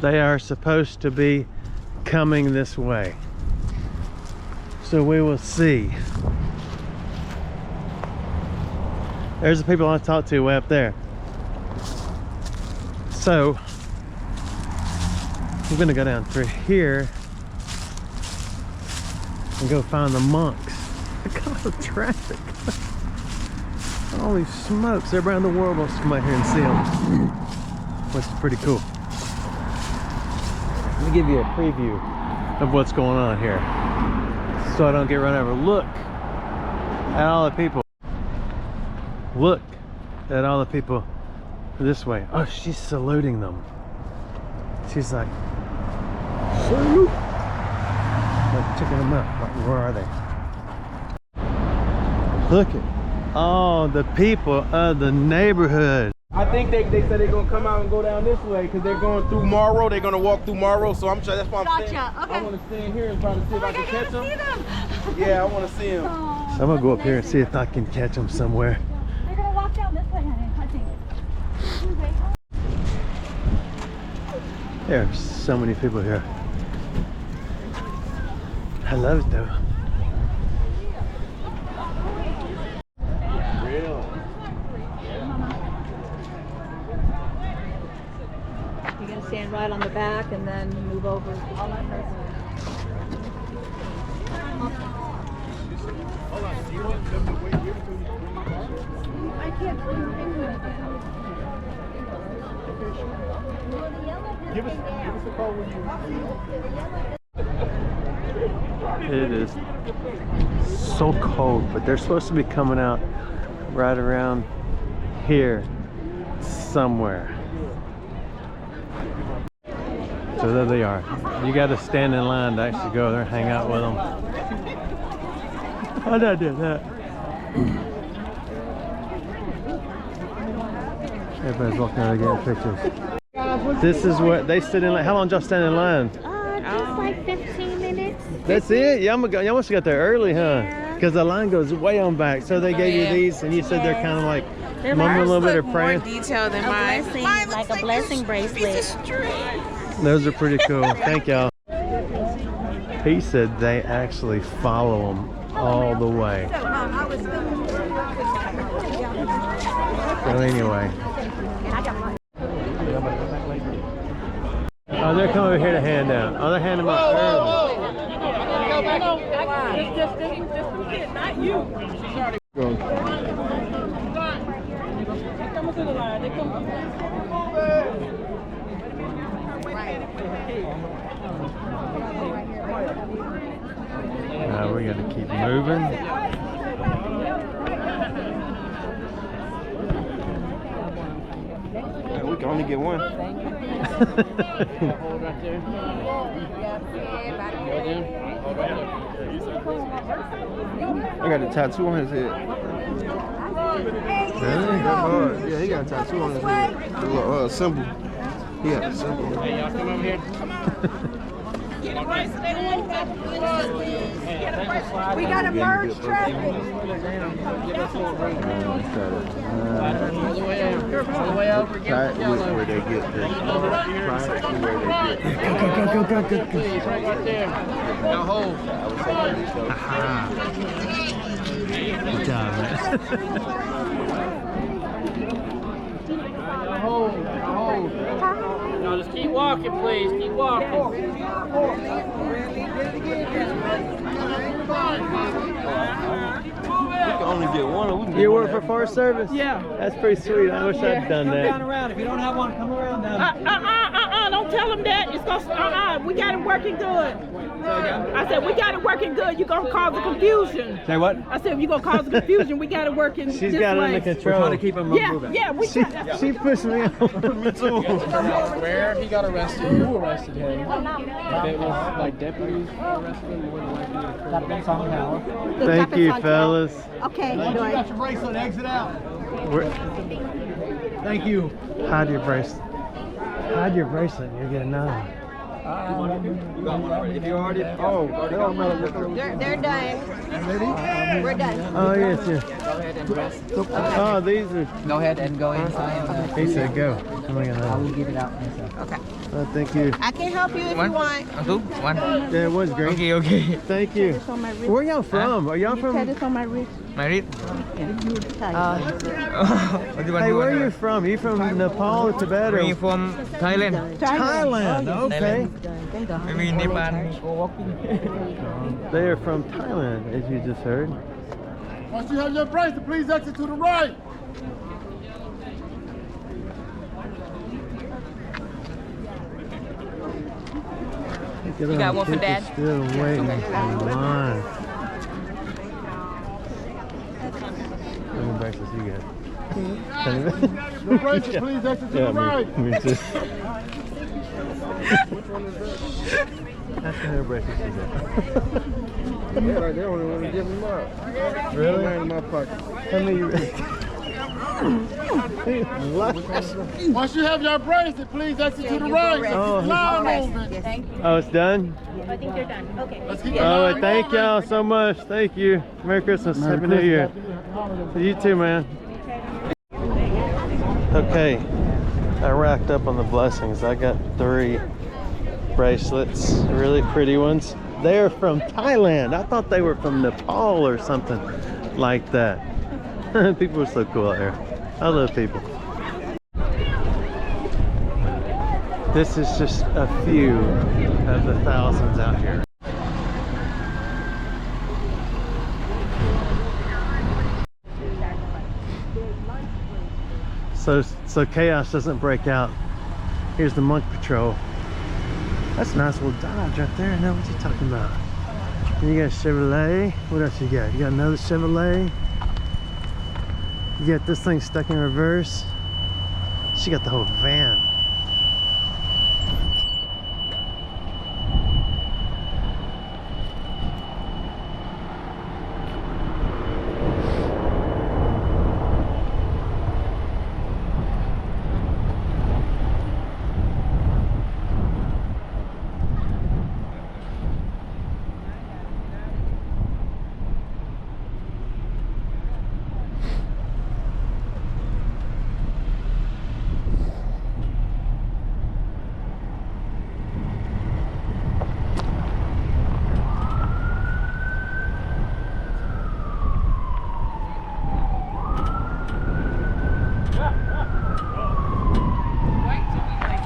They are supposed to be coming this way. So we will see. There's the people I talked to way up there. So we're gonna go down through here and go find the monks. Look at all the traffic. Holy smokes, everybody in the world wants to come out here and see them, which is pretty cool. Let me give you a preview of what's going on here so I don't get run over. Look at all the people. Look at all the people this way. Oh, she's saluting them. She's like, salute. Like checking them out. Like, where are they? Look at all the people of the neighborhood. I think they said they're gonna come out and go down this way because they're going through Morrow. They're gonna walk through Morrow, so I'm sure that's why I'm saying. Okay. I want to stand here and try to see if I can catch them. Yeah, I want to see them. So I'm gonna go up here and see if I can catch them somewhere. They're gonna walk down this way, honey. I think. There are so many people here. I love it though. You're gonna stand right on the back and then move over. I can't put your finger again. Give us a call when you. It is so cold, but they're supposed to be coming out right around here somewhere. So there they are. You got to stand in line to actually go there and hang out with them. Why did I do that? Everybody's walking out getting pictures. This is what they sit in line. How long did y'all stand in line? Just like 15 minutes. That's it? Y'all must have got there early, huh? Because the line goes way on back. So they gave you these and you said they're kind of like mumbling a little bit or praying. More detailed than mine. Like a blessing bracelet. Those are pretty cool. Thank y'all. He said they actually follow them all the way. So anyway. Oh, they're coming over here to hand out. Oh, they're handing them out early. It's just a kid, not you. Come to the line. They come. Now we got to keep moving. We can only get one. I got a tattoo on his head. Really? Yeah, he got a tattoo on his head. A little symbol. He got a symbol. Hey, y'all come over here. We gotta merge traffic. All the way over. Try it where they get there. Try it where they get there. Go. Please, right there. Now hold. Aha. Good job, man. Now hold. Now just keep walking, please. Keep walking. can only get one. Or we can You work for Forest Service? Yeah. That's pretty sweet. I wish I'd done Come that. down around. If you don't have one, come around down. Don't tell them that. It's gonna, we got it working good. I said, we got it working good. You're gonna cause a confusion. Say what? I said, if you're gonna cause a confusion, we got it working She's this got it way. under control. We're trying to keep him moving. Yeah, we She pushed me off. Me too. Where he got arrested, who arrested him? If it was like deputies arrested him, more than likely. Thank you, fellas. Okay, You got your bracelet, exit out. Thank you. Hide your bracelet. Hide your bracelet. You'll get another one. If you already, they're done. We're done. Oh, yes, yes. Oh, these are. Go ahead and go inside. He said go. I'm gonna get I another will one. give it out myself. Okay. Oh, thank you. I can help you if you want. One. Yeah, it was great. Okay. Thank you. It's on my wrist. Where y'all from? Are y'all You said from? it's on my wrist. Married? What do you What do you want? Hey, where are you from? You from Nepal or Tibet? Where Or? you from? Thailand. Thailand. Okay. Maybe Nepal. They are from Thailand, as you just heard. Once you have your bracelet, please exit to the right. You got one for Dad? Still waiting in line. How many bracelets you got? Your bracelet, please exit to the right. Me too. Ask her how many bracelets you got. yeah, right there. Only want to give them up. Really? In my pocket. How many? Once you have your bracelet, please exit to the right. Oh, Line movement. Thank you. Oh, it's done? I think they're done. Okay. Let's keep the Oh, line thank moving. y'all so much. Thank you. Merry Christmas. Happy New Year. You too, man. Okay. I racked up on the blessings. I got 3 bracelets, really pretty ones. They're from Thailand. I thought they were from Nepal or something like that. People are so cool out here. I love people. This is just a few of the thousands out here. So chaos doesn't break out. Here's the monk patrol. That's a nice little Dodge right there. Now what you talking about? And you got a Chevrolet. What else you got? You got another Chevrolet. You got this thing stuck in reverse. She got the whole van.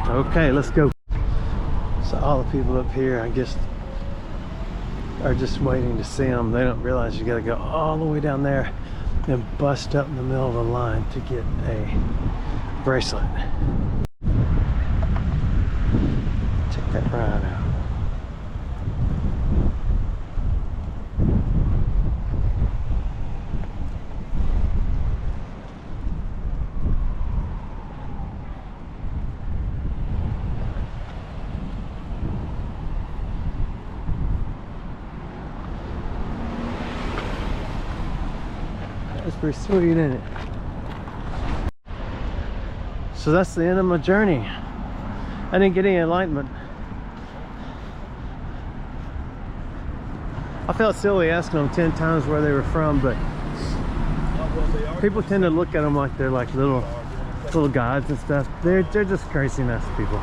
Okay, let's go. So all the people up here, I guess, are just waiting to see them. They don't realize you gotta go all the way down there and bust up in the middle of the line to get a bracelet. Check that ride out. That's pretty sweet, isn't it? So that's the end of my journey. I didn't get any enlightenment. I felt silly asking them 10 times where they were from, but people tend to look at them like they're like little gods and stuff. They're just crazy nice people.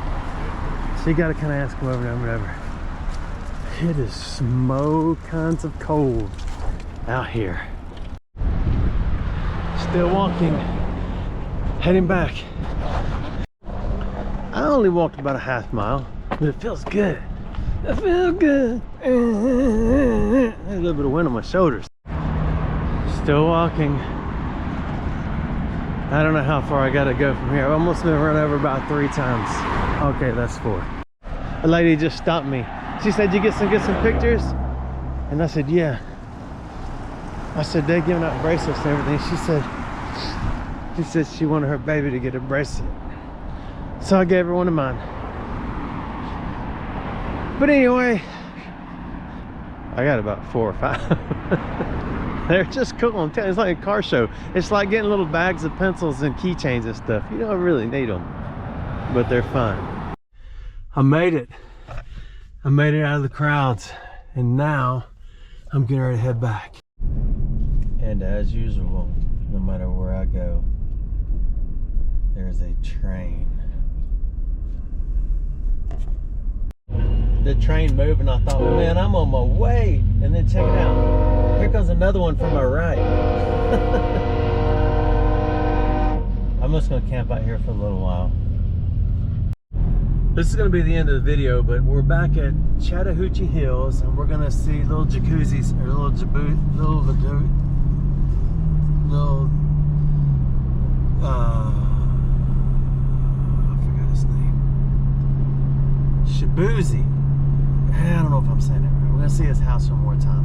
So you got to kind of ask them over and over and over. It is smoke kinds of cold out here. Still walking, heading back. I only walked about a half mile, but it feels good. I feel good. There's a little bit of wind on my shoulders. Still walking. I don't know how far I gotta go from here. I've almost been run over about 3 times. Okay, that's 4. A lady just stopped me. She said, "You get some pictures?" And I said, "Yeah." I said, "They're giving out bracelets and everything." She said she wanted her baby to get a bracelet. So I gave her one of mine. But anyway, I got about 4 or 5. They're just cool. I'm telling you, it's like a car show. It's like getting little bags of pencils and keychains and stuff. You don't really need them, but they're fun. I made it. I made it out of the crowds, and now I'm getting ready to head back. And as usual, no matter where I go, there's a train. The train moved, and I thought, man, I'm on my way. And then check it out. Here comes another one from my right. I'm just gonna camp out here for a little while. This is gonna be the end of the video, but we're back at Chattahoochee Hills, and we're gonna see little jacuzzis, or little I forgot his name. Shabuzi. I don't know if I'm saying it right. We're gonna see his house one more time.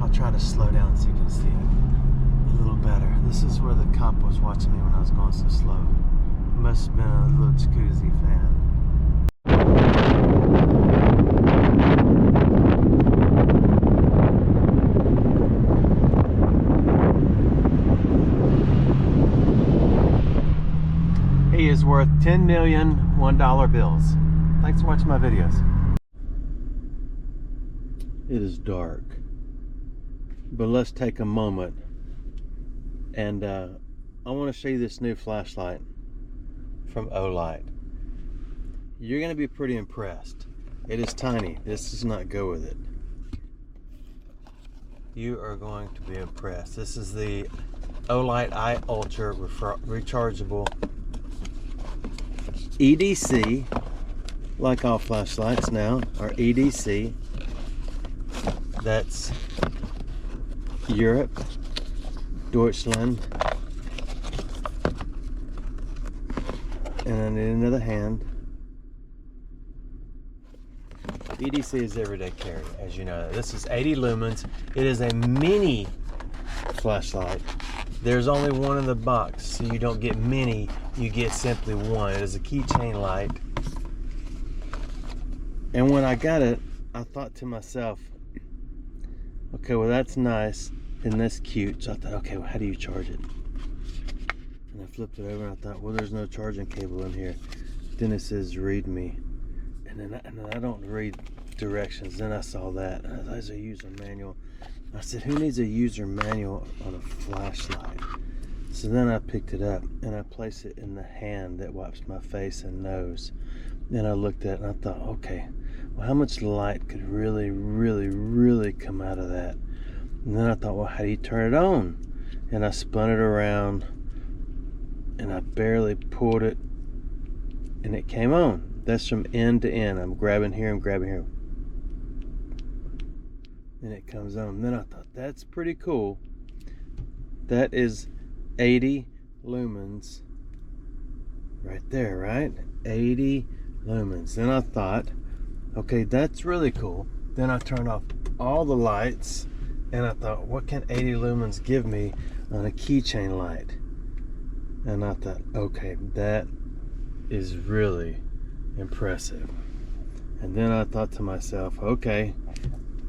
I'll try to slow down so you can see it a little better. This is where the cop was watching me when I was going so slow. Must have been a little jacuzzi fan. He is worth 10 million $1 bills. Thanks for watching my videos. It is dark, but let's take a moment, and I want to show you this new flashlight from OLIGHT. You're going to be pretty impressed. It is tiny. This does not go with it. You are going to be impressed. This is the OLIGHT iULTRA rechargeable EDC, like all flashlights now are EDC. That's Europe, Deutschland, and I need another hand. EDC is everyday carry, as you know. This is 80 lumens. It is a mini flashlight. There's only one in the box, so you don't get many, you get simply one. It is a keychain light. And when I got it, I thought to myself, okay, well that's nice and that's cute. So I thought, okay, well how do you charge it? And I flipped it over and I thought, well there's no charging cable in here. Then it says read me. And then I don't read directions. Then I saw that. And there's a user manual. I said, who needs a user manual on a flashlight? So then I picked it up and I placed it in the hand that wipes my face and nose. Then I looked at it and I thought, okay, well, how much light could really, really, really come out of that? And then I thought, well, how do you turn it on? And I spun it around and I barely pulled it and it came on. That's from end to end. I'm grabbing here, I'm grabbing here. And it comes on. Then I thought, that's pretty cool. That is 80 lumens right there, right? 80 lumens. Then I thought, okay, that's really cool. Then I turned off all the lights and I thought, what can 80 lumens give me on a keychain light? And I thought, okay, that is really impressive. And then I thought to myself, okay,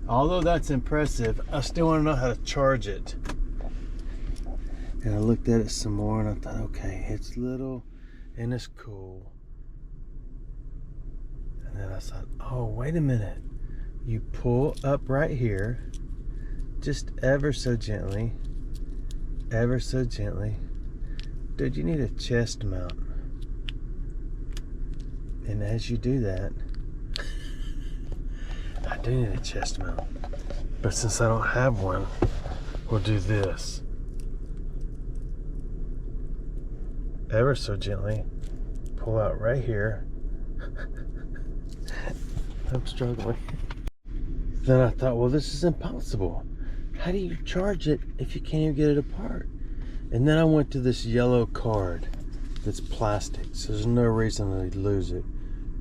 although that's impressive, I still want to know how to charge it. And I looked at it some more and I thought, okay, it's little and it's cool. And then I thought, oh, wait a minute. You pull up right here, just ever so gently, ever so gently. Dude, you need a chest mount. And as you do that, I do need a chest mount. But since I don't have one, we'll do this. Ever so gently, pull out right here. I'm struggling. Then I thought, well, this is impossible. how do you charge it if you can't even get it apart? And then I went to this yellow card that's plastic, so there's no reason to lose it.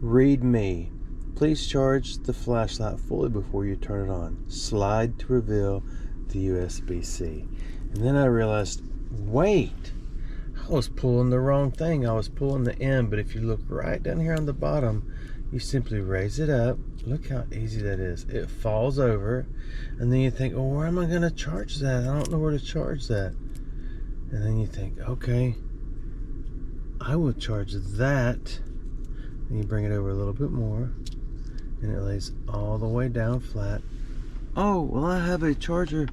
Read me. Please charge the flashlight fully before you turn it on. Slide to reveal the USB-C. And then I realized, wait, I was pulling the wrong thing. I was pulling the end, but if you look right down here on the bottom, you simply raise it up. Look how easy that is. It falls over, and then you think, oh, where am I gonna charge that? I don't know where to charge that. And then you think, okay, I will charge that. Then you bring it over a little bit more, and it lays all the way down flat. Oh, well, I have a charger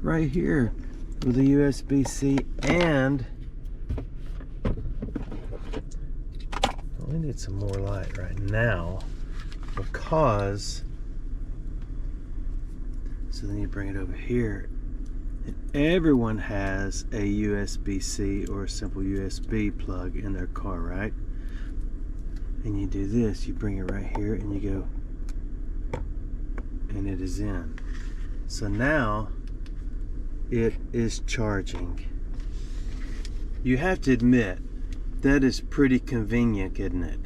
right here with a USB-C, and we need some more light right now, because, so then you bring it over here, and everyone has a USB-C or a simple USB plug in their car, right? And you do this, you bring it right here, and you go, and it is in. So now it is charging. You have to admit, that is pretty convenient, isn't it?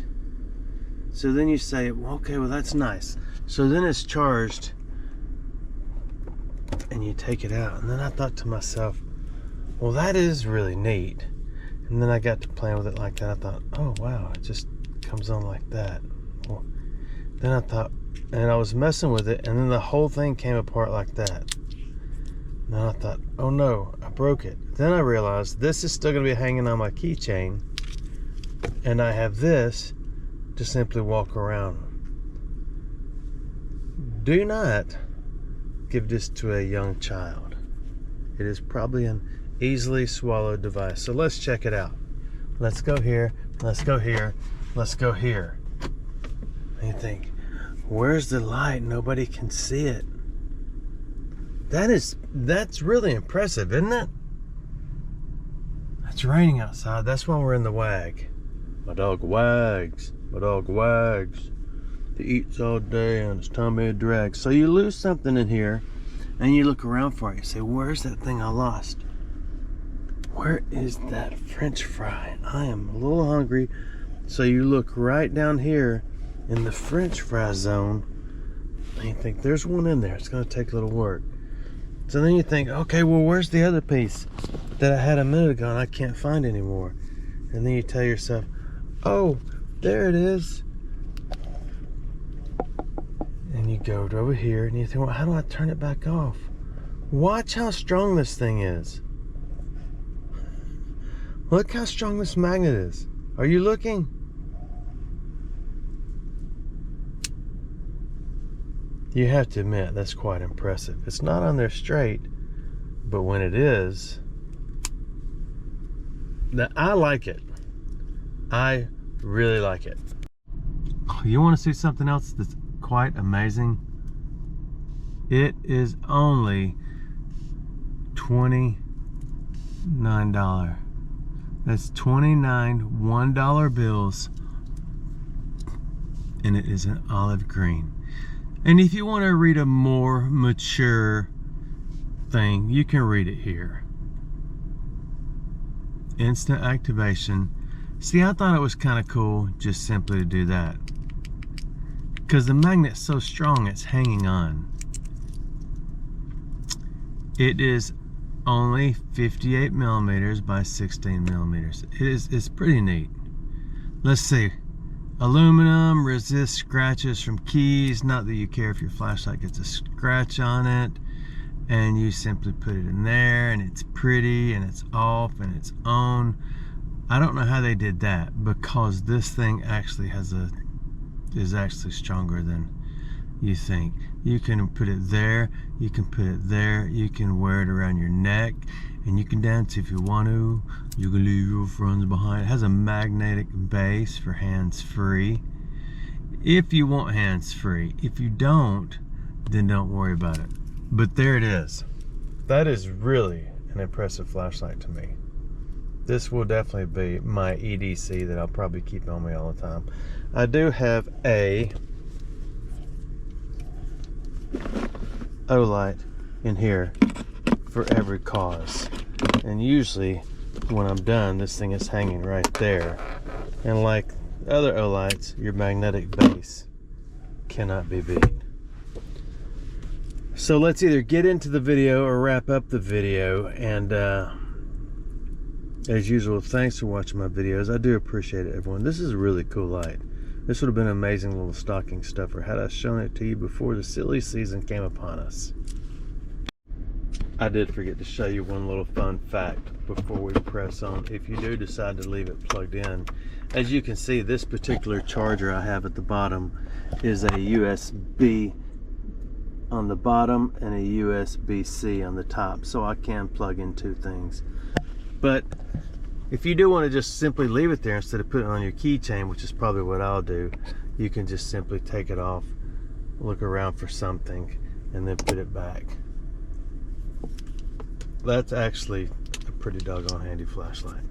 So then you say, well, okay, well, that's nice. So then it's charged, and you take it out. And then I thought to myself, well, that is really neat. And then I got to playing with it like that. I thought, oh, wow, it just comes on like that. Well, then I thought, and I was messing with it, and then the whole thing came apart like that. And then I thought, oh no, I broke it. Then I realized this is still gonna be hanging on my keychain, and I have this to simply walk around. Do not give this to a young child. It is probably an easily swallowed device. So let's check it out. Let's go here, let's go here, let's go here. And you think, where's the light? Nobody can see it. That's really impressive, isn't it? It's raining outside. That's why we're in the wag. My dog wags. My dog wags. He eats all day and his tummy drags. So you lose something in here, and you look around for it. You say, where's that thing I lost? Where is that French fry? I am a little hungry. So you look right down here in the French fry zone, and you think, there's one in there. It's going to take a little work. So then you think, okay, well, where's the other piece that I had a minute ago and I can't find anymore? And then you tell yourself, oh, there it is. And you go over here and you think, well, how do I turn it back off? Watch how strong this thing is. Look how strong this magnet is. Are you looking? You have to admit, that's quite impressive. It's not on there straight, but when it is, now I like it. I really like it. You want to see something else that's quite amazing? It is only $29. That's 29 $1 bills, and it is an olive green. And if you want to read a more mature thing, you can read it here. Instant activation. See, I thought it was kind of cool just simply to do that, because the magnet's so strong it's hanging on. It is only 58 millimeters by 16 millimeters. It's pretty neat. Let's see. Aluminum, resists scratches from keys. Not that you care if your flashlight gets a scratch on it. And you simply put it in there, and it's pretty, and it's off, and it's on. I don't know how they did that, because this thing actually is actually stronger than you think. You can put it there, you can put it there, you can wear it around your neck, and you can dance if you want to. You can leave your friends behind. It has a magnetic base for hands-free, if you want hands-free. If you don't, then don't worry about it. But there it is. That is really an impressive flashlight to me. This will definitely be my EDC that I'll probably keep on me all the time. I do have a OLIGHT in here, for every cause. And usually when I'm done, this thing is hanging right there. And like other OLIGHTs, your magnetic base cannot be beat. So let's either get into the video or wrap up the video. And as usual, thanks for watching my videos. I do appreciate it, everyone. This is a really cool light. This would have been an amazing little stocking stuffer had I shown it to you before the silly season came upon us. I did forget to show you one little fun fact before we press on. If you do decide to leave it plugged in, as you can see, this particular charger I have at the bottom is a USB on the bottom and a USB-C on the top, so I can plug in two things. But if you do want to just simply leave it there instead of putting it on your keychain, which is probably what I'll do, you can just simply take it off, look around for something, and then put it back. That's actually a pretty doggone handy flashlight.